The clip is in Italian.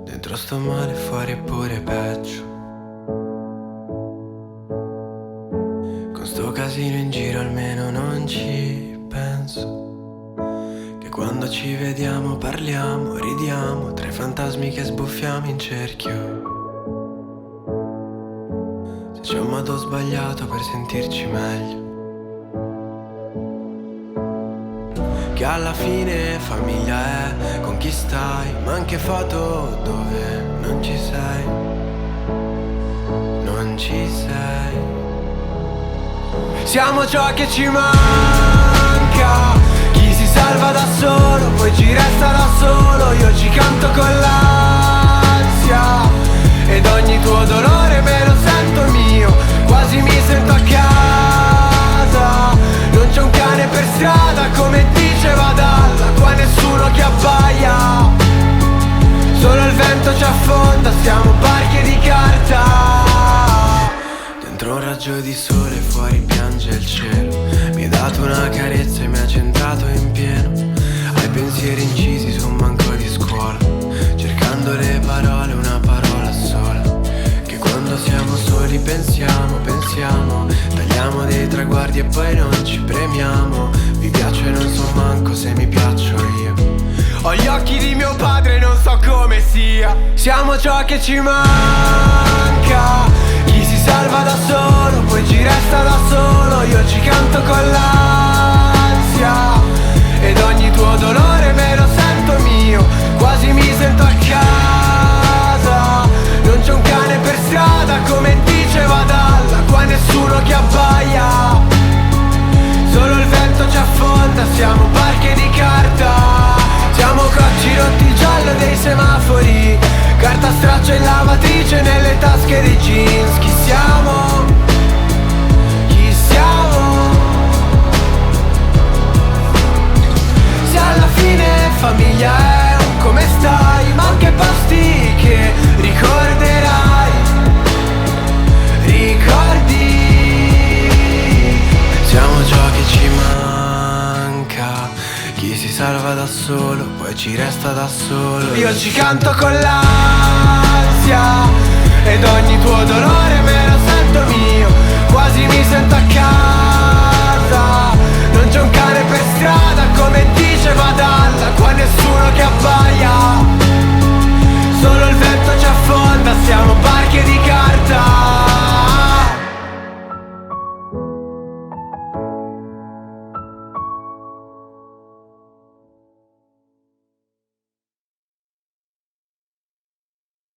Dentro sto male, fuori è pure peggio. Con sto casino in giro almeno non ci penso. Che quando ci vediamo parliamo, ridiamo, tra i fantasmi che sbuffiamo in cerchio. Se c'è un modo sbagliato per sentirci meglio, che alla fine famiglia è con chi stai, ma anche foto dove non ci sei, non ci sei. Siamo ciò che ci manca, chi si salva da solo, poi ci resta da solo. Io ci canto con l'ansia ed ogni tuo dolore me lo sento mio, quasi mi sento a casa. Non c'è un cane per strada come diceva Dalla, qua nessuno che abbaia, solo il vento ci affonda, siamo barche di carta. Dentro un raggio di sole, fuori piange il cielo. Mi hai dato una carezza e mi ha centrato in pieno. Hai pensieri incisi su un banco di scuola, cercando le parole, una parola sola. Che quando siamo soli pensiamo, pensiamo, tagliamo dei traguardi e poi non ci premiamo. Mi piace e non so manco se mi piaccio io. Ho gli occhi di mio padre e non so come sia. Siamo ciò che ci manca, chi si salva da solo, poi ci resta da solo. Io ci canto con l'ansia ed ogni tuo dolore me lo sento mio, quasi mi sento a casa. Non c'è un cane per strada come diceva Dalla, qua nessuno che abbaia, solo il vento ci affonda, siamo barche di carta. Siamo cocci rotti, il giallo dei semafori, carta straccia in lavatrice nelle tasche dei jeans. Chi siamo? Chi siamo? Se alla fine famiglia è un come stai, ma anche posti che ricorderai, ricordi. Siamo ciò che ci manca, chi si salva da solo, poi ci resta da solo. Io ci canto con l'ansia ed ogni tuo dolore me lo sento mio, quasi mi sento a casa. Non c'è un cane per strada come diceva Dalla, qua nessuno che abbaia,